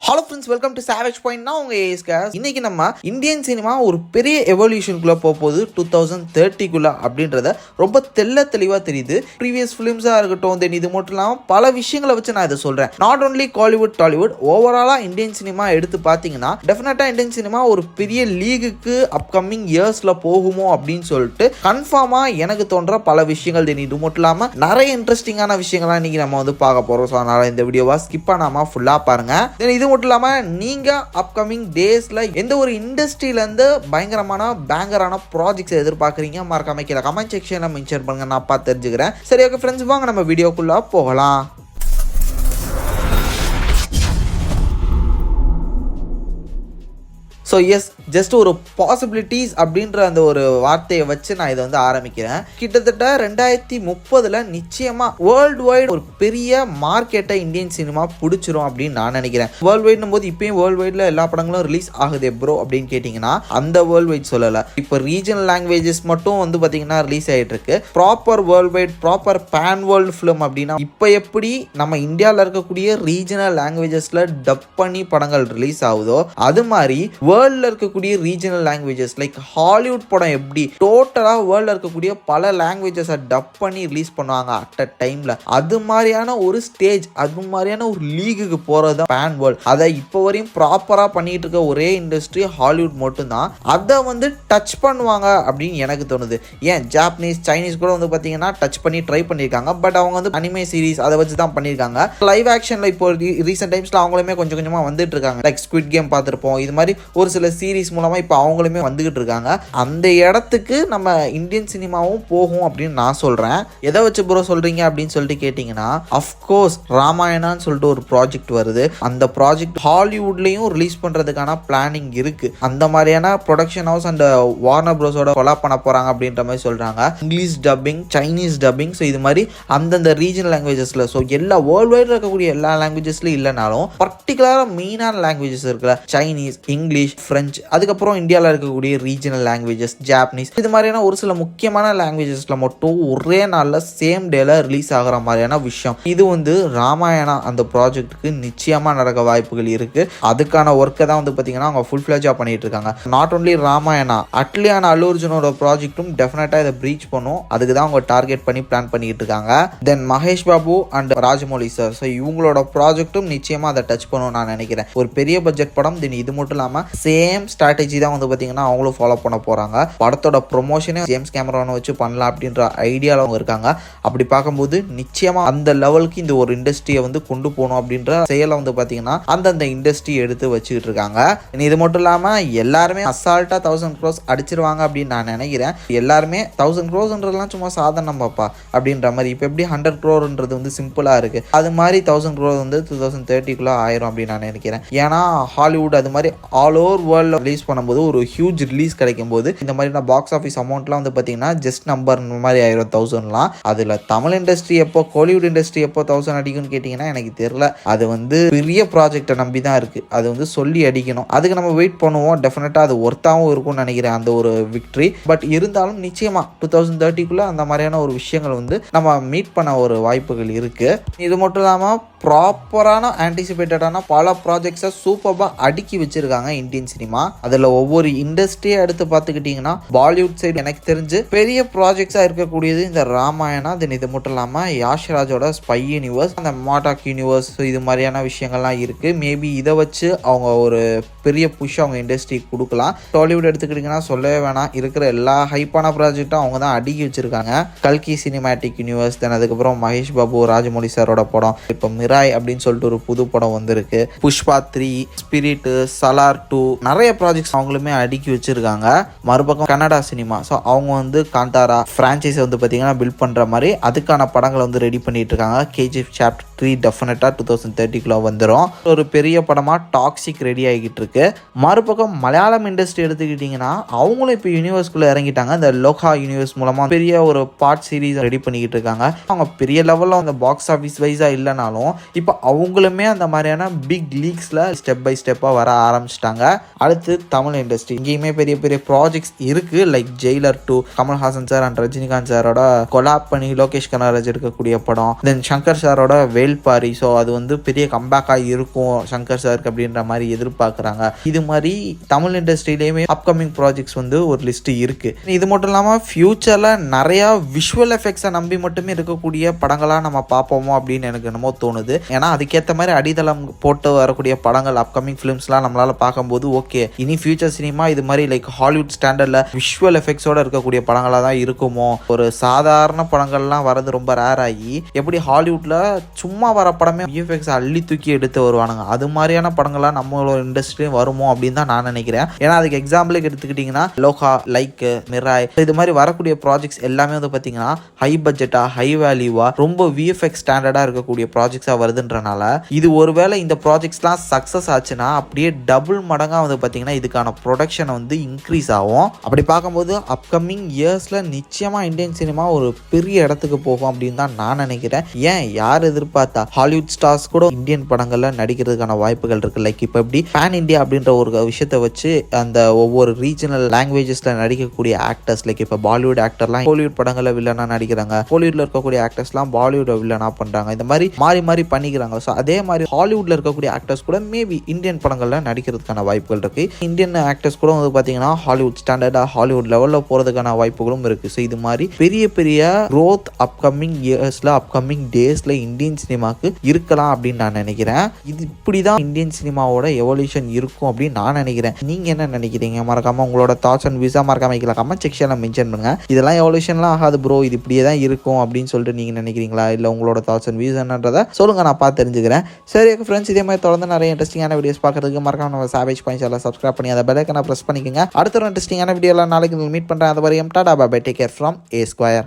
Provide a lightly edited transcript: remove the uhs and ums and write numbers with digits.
Hello friends, welcome to savage point. நான் உங்கள் ஏஸ்காஸ். இன்னைக்கு நம்ம இந்தியன் சினிமா ஒரு பெரிய எவல்யூஷனுக்குள்ளே போகுது 2030 அப்படின்றத ரொம்ப தெளிவாக தெரியுது. ப்ரீவியஸ் ஃபிலிம்ஸாக இருக்கட்டும், தென் இது மட்டும் இல்லாமல் பல விஷயங்களை வச்சு நான் இதை சொல்கிறேன். நாட் ஓன்லி காலிவுட் டாலிவுட், ஓவராலாக இந்தியன் சினிமா எடுத்து பார்த்தீங்கன்னா டெஃபினட்டாக இந்தியன் சினிமா ஒரு பெரிய லீகுக்கு அப்கமிங் இயர்ஸில் போகுமோ அப்படின்னு சொல்லிட்டு கன்ஃபார்மாக எனக்கு தோன்ற பல விஷயங்கள். தென் இது மட்டும் இல்லாமல் நிறைய இன்ட்ரெஸ்டிங்கான விஷயங்கள்லாம் இன்றைக்கி நம்ம வந்து பார்க்க போகிறோம். ஸோ அதனால் இந்த வீடியோவை ஸ்கிப் பண்ணாமல் ஃபுல்லாக பாருங்கள். தென் இது மட்டும் இல்லாமல் நீங்கள் அப்கமிங் டேஸில் எந்த ஒரு இண்டஸ்ட்ரியிலேருந்து பயங்கரமான பேங்கரான ப்ராஜெக்ட்ஸ் எதிர்பார்க்குறீங்க மறக்காம கீழே கமெண்ட் செக்ஷனில் மென்ஷன் பண்ணுங்க, நான் பார்த்து தெரிஞ்சுக்கிறேன். சரி, ஓகே ஃப்ரெண்ட்ஸ், வாங்க நம்ம வீடியோக்குள்ளே போகலாம். ஸோ எஸ், ஜஸ்ட் ஒரு பாசிபிலிட்டிஸ் அப்படின்ற அந்த ஒரு வார்த்தையை வச்சு நான் இதை வந்து ஆரம்பிக்கிறேன். கிட்டத்தட்ட 2030 நிச்சயமாக வேர்ல்டு வைடு ஒரு பெரிய மார்க்கெட்டை இந்தியன் சினிமா பிடிச்சிரும் அப்படின்னு நான் நினைக்கிறேன். வேர்ல்டு வைட்னும் போது இப்பயும் வேர்ல்டு வைடில் எல்லா படங்களும் ரிலீஸ் ஆகுது ப்ரோ அப்படின்னு கேட்டிங்கன்னா அந்த வேர்ல்டு வைட் சொல்லலை. இப்போ ரீஜனல் லாங்குவேஜஸ் மட்டும் வந்து பார்த்தீங்கன்னா ரிலீஸ் ஆகிட்டு இருக்கு. Proper world wide, proper pan world film அப்படின்னா இப்போ எப்படி நம்ம இந்தியாவில் இருக்கக்கூடிய ரீஜனல் லாங்குவேஜஸில் டப் பண்ணி படங்கள் ரிலீஸ் ஆகுதோ அது மாதிரி வேர்ல்டில் இருக்கக்கூடிய ரீஜனல் லாங்குவேஜஸ் லைக் ஹாலிவுட் படம் எப்படி டோட்டலாக வேர்ல்டில் இருக்கக்கூடிய பல லாங்குவேஜஸை டப் பண்ணி ரிலீஸ் பண்ணுவாங்க அட் அ டைமில், அது மாதிரியான ஒரு ஸ்டேஜ், அது மாதிரியான ஒரு லீகுக்கு போகிறது தான் பேன் வேர்ல்ட். அதை இப்போ வரையும் ப்ராப்பராக பண்ணிட்டு இருக்க ஒரே இண்டஸ்ட்ரி ஹாலிவுட் மட்டும்தான். அதை வந்து டச் பண்ணுவாங்க அப்படின்னு எனக்கு தோணுது. ஏன் ஜாப்பனீஸ், சைனீஸ் கூட வந்து பார்த்தீங்கன்னா டச் பண்ணி ட்ரை பண்ணியிருக்காங்க. பட் அவங்க வந்து அனிமே சீரிஸ் அதை வச்சு தான் பண்ணியிருக்காங்க. லைவ் ஆக்ஷனில் இப்போ ரீசெண்ட் டைம்ஸில் அவங்களுமே கொஞ்சம் கொஞ்சமாக வந்துட்டு இருக்காங்க. லைக் ஸ்குவிட் கேம் பார்த்துருப்போம், இது மாதிரி ஒரு சில சீரிஸ் மூலமாக இப்போ அவங்களுமே வந்துகிட்டு இருக்காங்க. அந்த இடத்துக்கு நம்ம இந்தியன் சினிமாவும் போகும் அப்படின்னு நான் சொல்கிறேன். எதை வச்சு ப்ரோ சொல்கிறீங்க அப்படின்னு சொல்லிட்டு கேட்டிங்கன்னா, அஃப்கோர்ஸ் ராமாயணான்னு சொல்லிட்டு ஒரு ப்ராஜெக்ட் வருது. அந்த ப்ராஜெக்ட் ஹாலிவுட்லேயும் ரிலீஸ் பண்ணுறதுக்கான பிளானிங் இருக்குது. அந்த மாதிரியான ப்ரொடக்ஷன் ஹவுஸ் அந்த வார்னர் ப்ரோஸோட கொலாப் பண்ண போகிறாங்க அப்படின்ற மாதிரி சொல்கிறாங்க. English dubbing, Chinese dubbing, so இது மாதிரி அந்தந்த ரீஜனல் லாங்குவேஜஸில், ஸோ எல்லா வேர்ல்டு வைடில் இருக்கக்கூடிய எல்லா லாங்குவேஜஸ்லையும் இல்லைனாலும் பர்டிகுலராக மெயினான லாங்குவேஜஸ் இருக்குல்ல, சைனீஸ், இங்கிலீஷ், ஃப்ரெஞ்ச், அதுக்கப்புறம் இந்தியாவில் இருக்கக்கூடிய ரீஜனல் லாங்குவேஜஸ், ஜாப்பனீஸ், இது மாதிரியான ஒரு சில முக்கியமான லாங்குவேஜஸில் மட்டும் ஒரே நாளில் சேம் டேல ரிலீஸ் ஆகிற மாதிரியான விஷயம். இது வந்து ராமாயணா அந்த ப்ராஜெக்ட்டுக்கு நிச்சயமாக நடக்க வாய்ப்புகள் இருக்குது. அதுக்கான ஒர்க்கை தான் வந்து பார்த்தீங்கன்னா அவங்க ஃபுல் ஃப்ளெஜாக பண்ணிட்டு இருக்காங்க. நாட் ஓன்லி ராமாயணா, அட்லியான அல்லு அர்ஜுனோட ப்ராஜெக்ட்டும் டெஃபினட்டாக இதை ப்ரீச் பண்ணும். அதுக்கு தான் அவங்க டார்கெட் பண்ணி பிளான் பண்ணிட்டு இருக்காங்க. Then Mahesh Babu and Rajamouli sir, so இவங்களோட ப்ராஜெக்ட்டும் நிச்சயமாக அதை டச் பண்ணும் நான் நினைக்கிறேன். ஒரு பெரிய பட்ஜெட் படம். தென் இது மட்டும் இல்லாமல் சேம் ஸ்ட்ராட்டஜி தான் வந்து பார்த்தீங்கன்னா அவங்களும் ஃபாலோ பண்ண போகிறாங்க. படத்தோட ப்ரொமோஷனே ஜேம்ஸ் கேமரானை வச்சு பண்ணலாம் அப்படின்ற ஐடியாவில் அவங்க இருக்காங்க. அப்படி பார்க்கும்போது நிச்சயமாக அந்த லெவலுக்கு இந்த ஒரு இண்டஸ்ட்ரியை வந்து கொண்டு போகணும் அப்படின்ற செயலை வந்து பார்த்தீங்கன்னா அந்தந்த இண்டஸ்ட்ரி எடுத்து வச்சுக்கிட்டு இருக்காங்க. இது மட்டும் இல்லாமல் எல்லாருமே அசால்ட்டாக 1000 crores அடிச்சிருவாங்க அப்படின்னு நான் நினைக்கிறேன். எல்லாருமே 1000 crores சும்மா சாதாரணம் பாப்பா அப்படின்ற மாதிரி. இப்போ எப்படி 100 crore வந்து சிம்பிளாக இருக்குது, அது மாதிரி 1000 crore வந்து 2030 ஆயிரும் அப்படின்னு நான் நினைக்கிறேன். ஏன்னா ஹாலிவுட் அது மாதிரி ஆல் ஓவர் வேர்ல்டில் ரிலீஸ் பண்ணும்போது ஒரு ஹியூஜ் ரிலீஸ் கிடைக்கும் போது இந்த மாதிரி பாக்ஸ் ஆஃபீஸ் அமௌண்ட்லாம் வந்து பார்த்தீங்கன்னா ஜஸ்ட் நம்பர் மாதிரி ஆயிரும் 1000லாம். அதில் தமிழ் இண்டஸ்ட்ரி எப்போ, கோலிவுட் இண்டஸ்ட்ரி எப்போ 1000 அடிக்கும்னு கேட்டிங்கன்னா எனக்கு தெரியல. அது வந்து பெரிய ப்ராஜெக்டை நம்பி தான் இருக்குது. அது வந்து சொல்லி அடிக்கணும். அதுக்கு நம்ம வெயிட் பண்ணுவோம். டெஃபினட்டாக அது ஒர்த்தாகவும் இருக்கும்னு நினைக்கிறேன் அந்த ஒரு விக்ட்ரி. பட் இருந்தாலும் நிச்சயமாக 2030 அந்த மாதிரியான ஒரு விஷயங்கள் வந்து நம்ம மீட் பண்ண ஒரு வாய்ப்புகள் இருக்குது. இது மட்டும் இல்லாமல் ப்ராப்பரான ஆன்டிசிபேட்டடான பல ப்ராஜெக்ட்ஸை சூப்பராக அடுக்கி வச்சிருக்காங்க இந்தியன் சினிமா. அதில் ஒவ்வொரு இண்டஸ்ட்ரியை எடுத்து பார்த்துக்கிட்டிங்கன்னா பாலிவுட் சைடு எனக்கு தெரிஞ்சு பெரிய ப்ராஜெக்ட்ஸாக இருக்கக்கூடியது இந்த ராமாயணா. தென் இது மட்டும் இல்லாமல் யாஷ்ராஜோட ஸ்பை யூனிவர்ஸ், அந்த மாட்டாக் யூனிவர்ஸ், இது மாதிரியான விஷயங்கள்லாம் இருக்குது. மேபி இதை வச்சு அவங்க ஒரு பெரிய புஷ் அவங்க இண்டஸ்ட்ரிக்கு கொடுக்கலாம். டாலிவுட் எடுத்துக்கிட்டிங்கன்னா சொல்லவே வேணாம், இருக்கிற எல்லா ஹைப்பான ப்ராஜெக்டும் அவங்க தான் அடுக்கி வச்சிருக்காங்க. கல்கி சினிமேட்டிக் யூனிவர்ஸ், தென் அதுக்கப்புறம் மகேஷ் பாபு, ராஜமௌலி சாரோட படம், இப்போ மிராய் அப்படின்னு சொல்லிட்டு ஒரு புது படம் வந்திருக்கு. புஷ்பா 3, ஸ்பிரிட், சலார் 2, நிறைய ப்ராஜெக்ட்ஸ் அவங்களுமே அடுக்கி வச்சிருக்காங்க. மறுபக்கம் கன்னடா சினிமா, ஸோ அவங்க வந்து காந்தாரா ஃப்ரான்ச்சைஸை வந்து பார்த்தீங்கன்னா பில்ட் பண்ணுற மாதிரி அதுக்கான படங்களை வந்து ரெடி பண்ணிட்டு இருக்காங்க. கேஜிஎஃப் சாப்டர் 3 டெஃபினட்டாக 2030 வந்துடும். ஒரு பெரிய படமாக டாக்ஸிக் ரெடி ஆகிட்டு இருக்கு. மறுபக்கம் மலையாளம் இண்டஸ்ட்ரி எடுத்துக்கிட்டிங்கன்னா அவங்களும் இப்போ யூனிவர்ஸ்குள்ளே இறங்கிட்டாங்க. இந்த லோகா யூனிவர்ஸ் மூலமாக பெரிய ஒரு பார்ட் சீரீஸ் ரெடி பண்ணிக்கிட்டு இருக்காங்க. அவங்க பெரிய லெவலில் அந்த பாக்ஸ் ஆஃபீஸ் வைஸாக இல்லைனாலும் இப்போ அவங்களுமே அந்த மாதிரியான பிக் லீக்ஸில் ஸ்டெப் பை ஸ்டெப்பாக வர ஆரம்பிச்சிட்டாங்க. அடுத்து தமிழ் இண்டஸ்ட்ரி, இங்கேயுமே பெரிய பெரிய ப்ராஜெக்ட்ஸ் இருக்குது. Like Jailer 2, Kamal Haasan sir and Rajinikanth சாரோட கொலாப் பண்ணி லோகேஷ் கனகராஜ் எடுக்கக்கூடிய படம். தென் சங்கர் சாரோட வேல் வேல்பாரி. ஸோ அது வந்து பெரிய கம்பேக்காக இருக்கும் சங்கர் சாருக்கு அப்படின்ற மாதிரி எதிர்பார்க்குறாங்க. இது மாதிரி தமிழ் இண்டஸ்ட்ரியிலேயுமே அப்கமிங் ப்ராஜெக்ட்ஸ் வந்து ஒரு லிஸ்ட் இருக்கு. இது மட்டும் இல்லாமல் ஃபியூச்சரில் நிறையா விஷுவல் எஃபெக்ட்ஸை நம்பி மட்டுமே இருக்கக்கூடிய படங்களாக நம்ம பார்ப்போமோ அப்படின்னு எனக்கு என்னமோ தோணுது. ஏன்னா அதுக்கேற்ற மாதிரி அடித்தளம் போட்டு வரக்கூடிய படங்கள் அப்கமிங் ஃபிலிம்ஸ்லாம் நம்மளால் பார்க்கும்போது ஓகே, இனி ஃபியூச்சர் சினிமா இது மாதிரி லைக் ஹாலிவுட் ஸ்டாண்டர்டில் விஷுவல் எஃபெக்ட்ஸோட இருக்கக்கூடிய படங்களாக தான் இருக்குமோ. ஒரு சாதாரண படங்கள்லாம் வரது ரொம்ப ரேர் ஆகி எப்படி ஹாலிவுட்டில் சும்மா வர படமே விஎஃப்எக்ஸ் அள்ளி தூக்கி எடுத்து வருவானுங்க, அது மாதிரியான படங்கள்லாம் நம்மளோட இண்டஸ்ட்ரியும் வருமோ அப்படின்னு தான் நான் நினைக்கிறேன். ஏன்னா அதுக்கு எக்ஸாம்பிளுக்கு எடுத்துக்கிட்டிங்கன்னா லோகா, லைக், மிராய் இது மாதிரி வரக்கூடிய ப்ராஜெக்ட்ஸ் எல்லாமே வந்து பார்த்தீங்கன்னா ஹை பட்ஜெட்டாக ஹை வேல்யூவா ரொம்ப விஎஃப்எக்ஸ் ஸ்டாண்டர்டாக இருக்கக்கூடிய ப்ராஜெக்ட்ஸாக வருதுன்றனால இது ஒருவேளை இந்த ப்ராஜெக்ட்ஸ்லாம் சக்ஸஸ் ஆச்சுன்னா அப்படியே டபுள் மடங்காக வந்து பார்த்தீங்கன்னா இதுக்கான ப்ரொடக்ஷன் வந்து இன்க்ரீஸ் ஆகும். அப்படி பார்க்கும்போது அப்கமிங் இயர்ஸில் நிச்சயமாக இந்தியன் சினிமா ஒரு பெரிய இடத்துக்கு போகும் அப்படின்னு தான் நான் நினைக்கிறேன். ஏன் யார் எதிர்பார்த்தா ஹாலிவுட் ஸ்டார்ஸ் கூட இந்தியன் படங்களில் நடிக்கிறதுக்கான வாய்ப்புகள் இருக்குது. லைக் இப்போ எப்படி பேன் இண்டியா அப்படின்ற ஒரு விஷயத்தை வச்சு அந்த ஒவ்வொரு ரீஜனல் லாங்குவேஜஸில் நடிக்கக்கூடிய ஆக்டர்ஸ், லைக் இப்போ பாலிவுட் ஆக்டர்லாம் ஹாலிவுட் படங்களில் வில்லனாக நடிக்கிறாங்க, ஹாலிவுட்ல இருக்கக்கூடிய ஆக்டர்ஸ்லாம் பாலிவுட் வில்லனா பண்றாங்க, இந்த மாதிரி மாறி மாறி பண்ணிக்கிறாங்க. ஸோ அதே மாதிரி ஹாலிவுட்ல இருக்கக்கூடிய ஆக்டர்ஸ் கூட மேபி இந்தியன் படங்கள்ல நடிக்கிறதுக்கான வாய்ப்புகள் இருக்கு. இந்தியன் ஆக்டர்ஸ் கூட வந்து பாத்தீங்கன்னா ஹாலிவுட் ஸ்டாண்டர்டா ஹாலிவுட் லெவல்ல போறதுக்கான வாய்ப்புகளும் இருக்கு. ஸோ இது மாதிரி பெரிய பெரிய growth அப்கமிங் இயர்ஸ்ல அப்கமிங் டேஸ்ல இந்தியன் சினிமாக்கு இருக்கலாம் அப்படின்னு நான் நினைக்கிறேன். இது இப்படிதான் இந்தியன் சினிமாவோட எவல்யூஷன் இருக்கும் அப்படின்னு நான் நினைக்கிறேன். நீங்க என்ன நினைக்கிறீங்க? மறக்காம உங்களோட தாட்ஸ் அண்ட் வியூஸா மறக்காம கமெண்ட் செக்ஷன்ல மென்ஷன் பண்ணுங்க. இதெல்லாம் எவல்யூஷன்லாம் ஆகாது ப்ரோ, இது இப்படியே தான் இருக்கும் அப்படின்னு சொல்லிட்டு நீங்கள் நினைக்கிறீங்களா? இல்லை உங்களோட தாட்ஸ் அண்ட் வியூஸ் என்னன்றதை சொல்லுங்கள், நான் பார்த்து தெரிஞ்சுக்கிறேன். சரி ஃப்ரெண்ட்ஸ், இதே மாதிரி தொடர்ந்து நிறைய இன்ட்ரெஸ்டிங்கான வீடியோஸ் பார்க்கறதுக்கு மறக்காம நம்ம சாவேஜ் பாயிண்ட்ஸ் எல்லாம் சப்ஸ்கிரைப் பண்ணி அதை பெல் ஐகானை ப்ரெஸ் பண்ணிக்கோங்க. அடுத்த ஒரு இன்ட்ரெஸ்டிங்கான வீடியோலாம் நாளைக்கு மீட் பண்ணுறேன். அது வரையும் tata bye bye, take care from A Square.